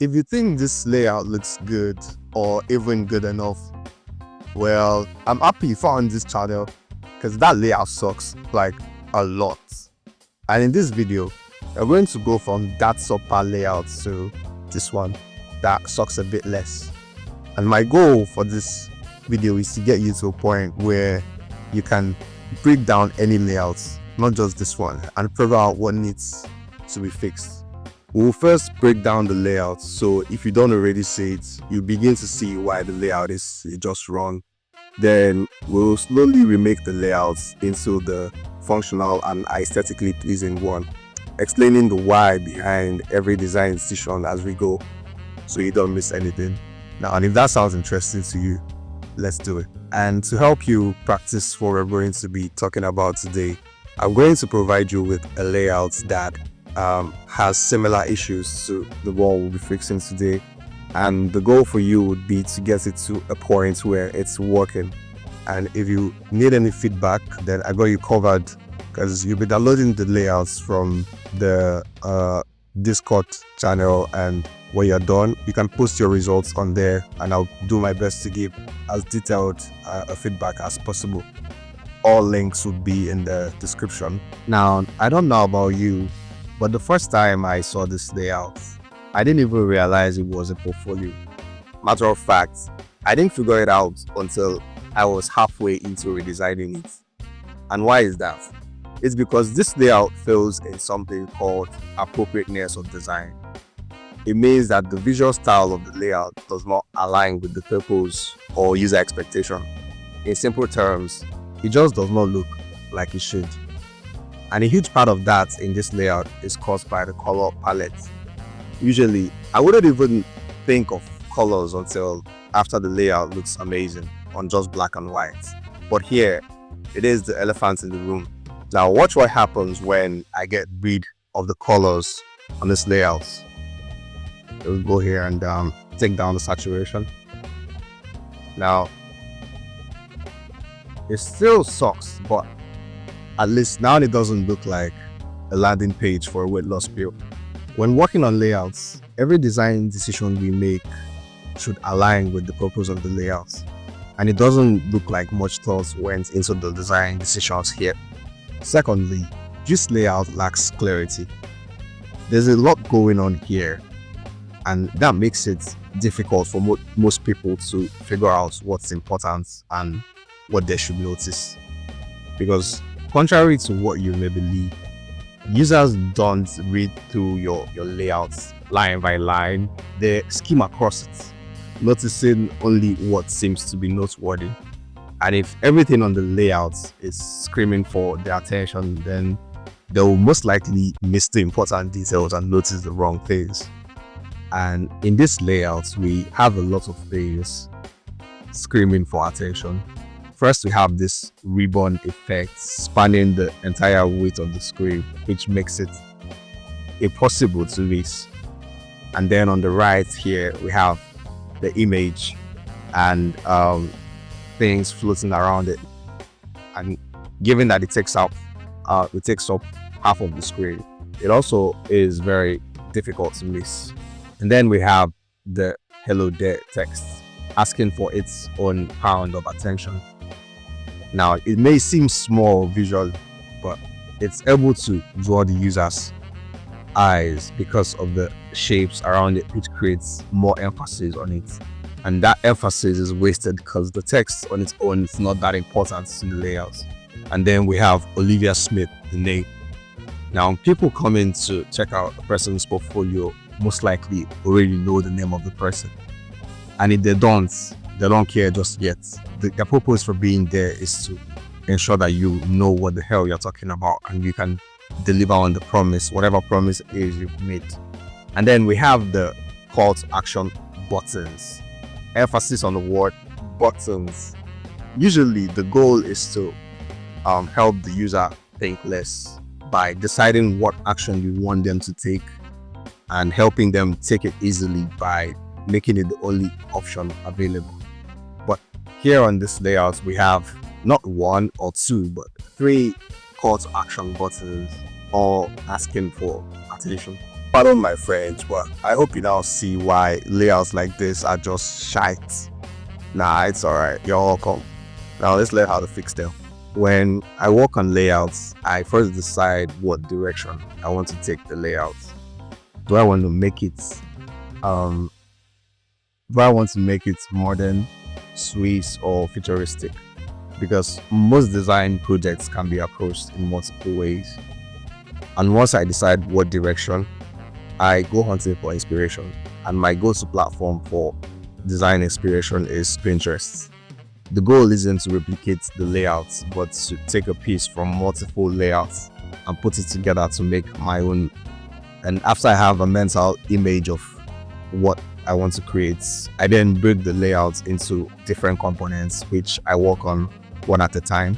If you think this layout looks good or even good enough, well, I'm happy you found this channel because that layout sucks like a lot. And in this video, we're going to go from that subpar layout to this one that sucks a bit less. And my goal for this video is to get you to a point where you can break down any layouts, not just this one, and figure out what needs to be fixed. We'll first break down the layout, so if you don't already see it, you begin to see why the layout is just wrong. Then we'll slowly remake the layouts into the functional and aesthetically pleasing one, explaining the why behind every design decision as we go, so you don't miss anything. Now, and if that sounds interesting to you, let's do it. And to help you practice what we're going to be talking about today, I'm going to provide you with a layout that has similar issues to the one we'll be fixing today. And the goal for you would be to get it to a point where it's working. And if you need any feedback, then I got you covered, because you'll be downloading the layouts from the Discord channel, and when you're done, you can post your results on there, and I'll do my best to give as detailed a feedback as possible. All links would be in the description. Now, I don't know about you, but the first time I saw this layout, I didn't even realize it was a portfolio. Matter of fact, I didn't figure it out until I was halfway into redesigning it. And why is that? It's because this layout fails in something called appropriateness of design. It means that the visual style of the layout does not align with the purpose or user expectation. In simple terms, it just does not look like it should. And a huge part of that in this layout is caused by the color palette. Usually, I wouldn't even think of colors until after the layout looks amazing on just black and white. But here, it is the elephant in the room. Now, watch what happens when I get rid of the colors on this layout. We'll go here and take down the saturation. Now, it still sucks, but at least now it doesn't look like a landing page for a weight loss pill. When working on layouts, every design decision we make should align with the purpose of the layout. And it doesn't look like much thought went into the design decisions here. Secondly, this layout lacks clarity. There's a lot going on here, and that makes it difficult for most people to figure out what's important and what they should notice. Because contrary to what you may believe, users don't read through your layouts line by line. They skim across it, noticing only what seems to be noteworthy. And if everything on the layout is screaming for their attention, then they will most likely miss the important details and notice the wrong things. And in this layout, we have a lot of things screaming for attention. First, we have this ribbon effect spanning the entire width of the screen, which makes it impossible to miss. And then on the right here, we have the image and things floating around it. And given that it takes up half of the screen, it also is very difficult to miss. And then we have the hello there text asking for its own pound of attention. Now, it may seem small visually, but it's able to draw the user's eyes because of the shapes around it, which creates more emphasis on it. And that emphasis is wasted because the text on its own is not that important in the layout. And then we have Olivia Smith, the name. Now, people coming to check out a person's portfolio most likely already know the name of the person. And if they don't care just yet. The purpose for being there is to ensure that you know what the hell you're talking about and you can deliver on the promise, whatever promise it is you've made. And then we have the call to action buttons. Emphasis on the word buttons. Usually the goal is to help the user think less by deciding what action you want them to take and helping them take it easily by making it the only option available. But here on this layout, we have not one or two, but 3 call to action buttons, all asking for attention. Pardon my French, but I hope you now see why layouts like this are just shite. Nah, it's alright. You're welcome. Now let's learn how to fix them. When I work on layouts, I first decide what direction I want to take the layout. Do I want to make it modern, Swiss, or futuristic? Because most design projects can be approached in multiple ways. And once I decide what direction, I go hunting for inspiration. And my go-to platform for design inspiration is Pinterest. The goal isn't to replicate the layouts, but to take a piece from multiple layouts and put it together to make my own. And after I have a mental image of what I want to create, I then break the layouts into different components, which I work on one at a time.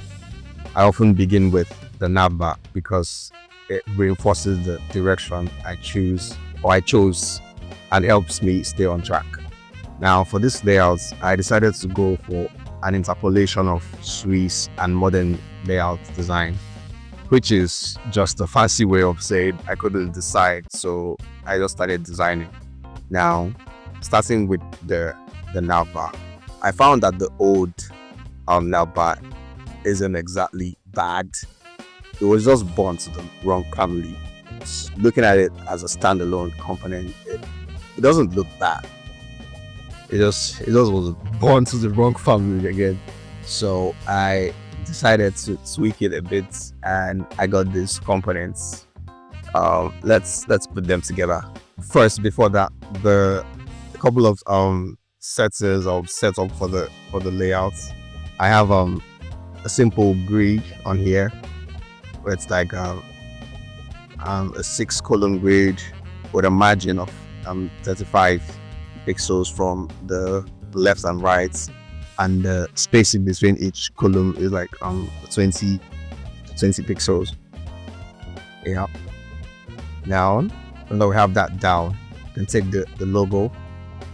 I often begin with the navbar because it reinforces the direction I chose and helps me stay on track. Now for this layout, I decided to go for an interpolation of Swiss and modern layout design, which is just a fancy way of saying I couldn't decide, so I just started designing. Now, starting with the navbar, I found that the old navbar isn't exactly bad. It was just born to the wrong family. Looking at it as a standalone component, it doesn't look bad. It just was born to the wrong family again. So I decided to tweak it a bit, and I got these components. Let's put them together. First, before that, a couple of settings of setup for the layouts. I have a simple grid on here where it's like a 6-column grid with a margin of 35 pixels from the left and right, and the spacing between each column is like 20 pixels. Yeah. Now that we have that down, we can take the logo.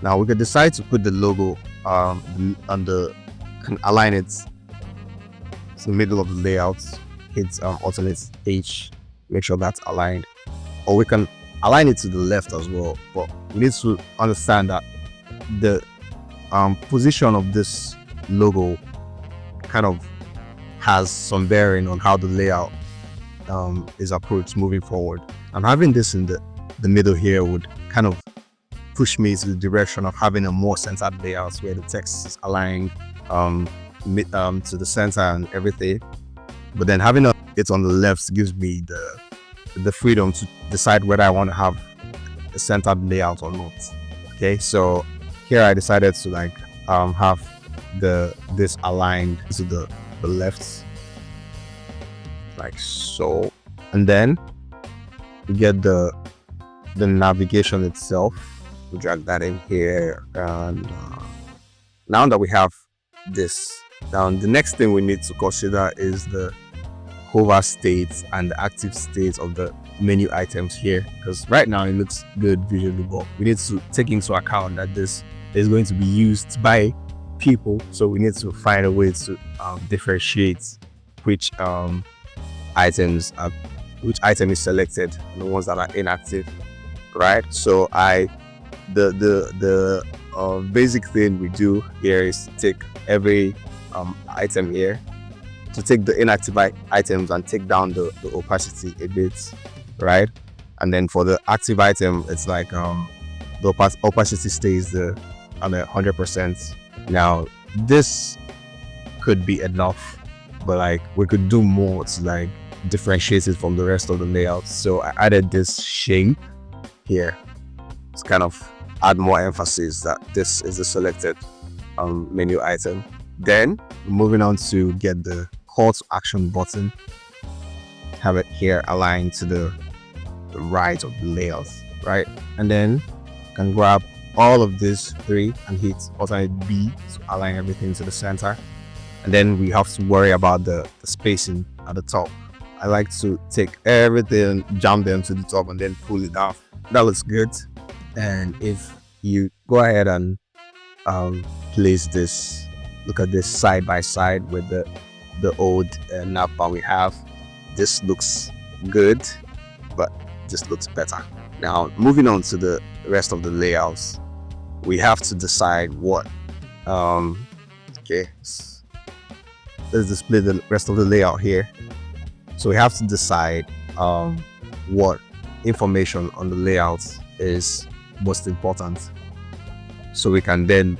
Now we can decide to put the logo can align it to the middle of the layout. Hit alternate H, make sure that's aligned, or we can align it to the left as well. But we need to understand that the position of this logo kind of has some bearing on how the layout is approached moving forward. And having this in the middle here would kind of push me to the direction of having a more centered layout where the text is aligned to the center and everything. But then having it on the left gives me the freedom to decide whether I want to have a centered layout or not. Okay, so here I decided to have this aligned to the left, like so, and then we get the navigation itself. We drag that in here, and now that we have this down, the next thing we need to consider is the hover state and the active state of the menu items here, because right now it looks good visually, but we need to take into account that this is going to be used by people, so we need to find a way to differentiate which item is selected and the ones that are inactive, right? So the basic thing we do here is to take every item here, to take the inactive items and take down the opacity a bit, right? And then for the active item, it's like the opacity stays on 100%. Now this could be enough, but we could do more to differentiate it from the rest of the layout. So I added this shape here to kind of add more emphasis that this is the selected menu item. Then moving on to get the call to action button, have it here aligned to the right of the layout, right? And then you can grab all of these three and hit alternate B to align everything to the center. And then we have to worry about the spacing at the top. I like to take everything, jam them to the top, and then pull it off. That looks good. And if you go ahead and place this, look at this side by side with the old navbar we have, this looks good, but this looks better. Now, moving on to the rest of the layouts, we have to decide what, okay, let's display the rest of the layout here. So we have to decide what information on the layouts is most important. So we can then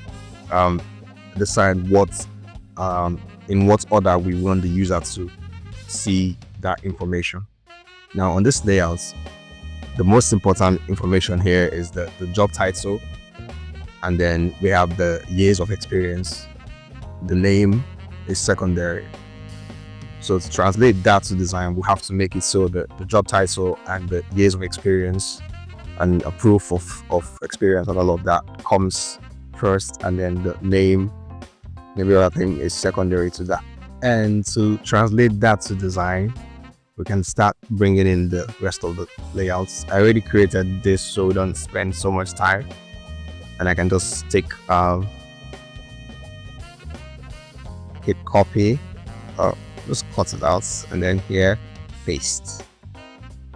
decide what, in what order we want the user to see that information. Now on this layout, the most important information here is the job title, and then we have the years of experience. The name is secondary. So to translate that to design, we have to make it so that the job title and the years of experience and a proof of experience and all of that comes first, and then the name, maybe other thing, is secondary to that. And to translate that to design, we can start bringing in the rest of the layouts. I already created this so we don't spend so much time, and I can just take hit copy, just cut it out, and then here paste,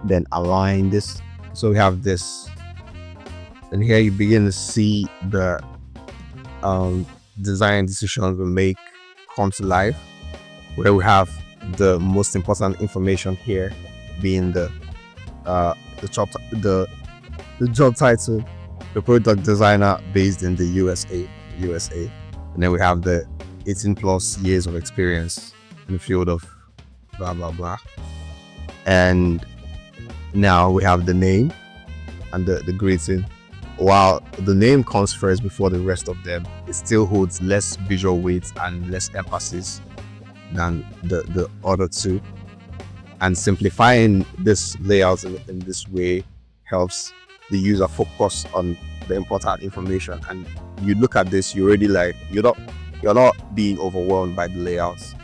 then align this. So we have this, and here you begin to see the design decisions we make come to life, where we have the most important information here being the job title, the product designer based in the USA, and then we have the 18 plus years of experience in the field of blah blah blah. And now we have the name and the greeting. While the name comes first before the rest of them, it still holds less visual weight and less emphasis than the other two. And simplifying this layout in this way helps the user focus on the important information. And you look at this, you already like, you're not being overwhelmed by the layouts.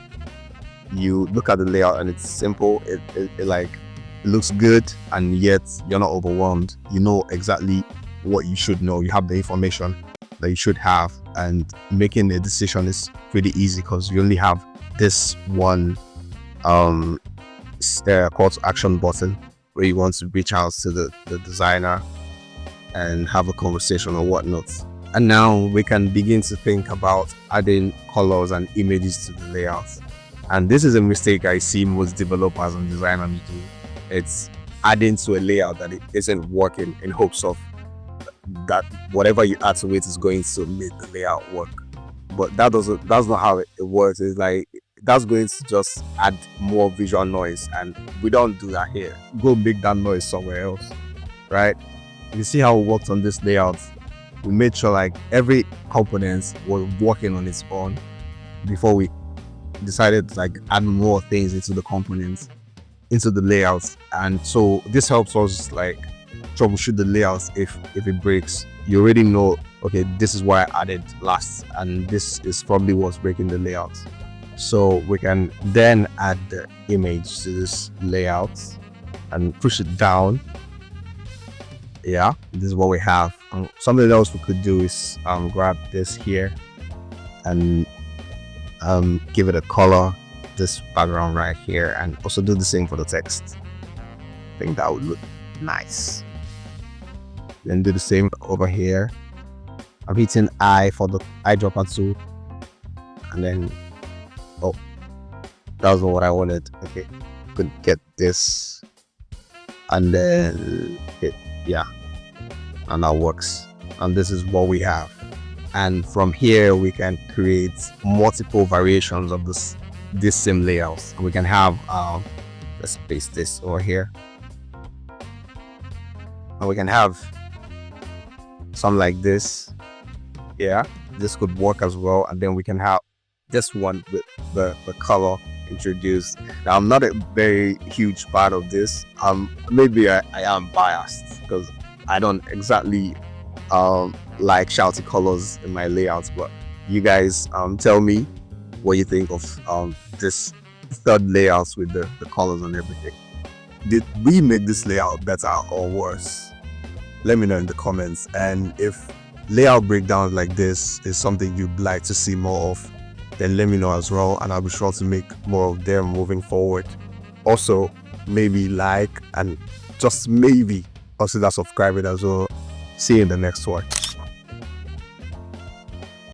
You look at the layout and it's simple, it looks good, and yet you're not overwhelmed. You know exactly what you should know. You have the information that you should have, and making a decision is pretty easy because you only have this one call to action button where you want to reach out to the designer and have a conversation or whatnot. And now we can begin to think about adding colors and images to the layout. And this is a mistake I see most developers and designers do. It's adding to a layout that it isn't working in hopes of that whatever you add to it is going to make the layout work. But that's not how it works. It's like that's going to just add more visual noise, and we don't do that here. Go make that noise somewhere else, right? You see how it worked on this layout. We made sure like every component was working on its own before we decided to like add more things into the components, into the layouts. And so this helps us like troubleshoot the layouts. If it breaks, you already know, okay, this is why I added last, and this is probably what's breaking the layout. So we can then add the image to this layout and push it down. Yeah, this is what we have. Something else we could do is grab this here and give it a color, this background right here, and also do the same for the text. I think that would look nice. Then do the same over here. I'm hitting I for the eyedropper tool, and then that was what I wanted. Okay, could get this, and then hit and that works. And this is what we have. And from here we can create multiple variations of this same layouts. We can have let's paste this over here, and we can have some like this. Yeah, this could work as well. And then we can have this one with the color introduced. Now I'm not a very huge fan of this. Maybe I am biased because I don't exactly like shouty colors in my layouts, but you guys tell me what you think of this third layouts with the colors and everything. Did we make this layout better or worse? Let me know in the comments. And if layout breakdowns like this is something you'd like to see more of, then let me know as well, and I'll be sure to make more of them moving forward. Also, maybe like and just maybe consider subscribing as well. See you in the next one.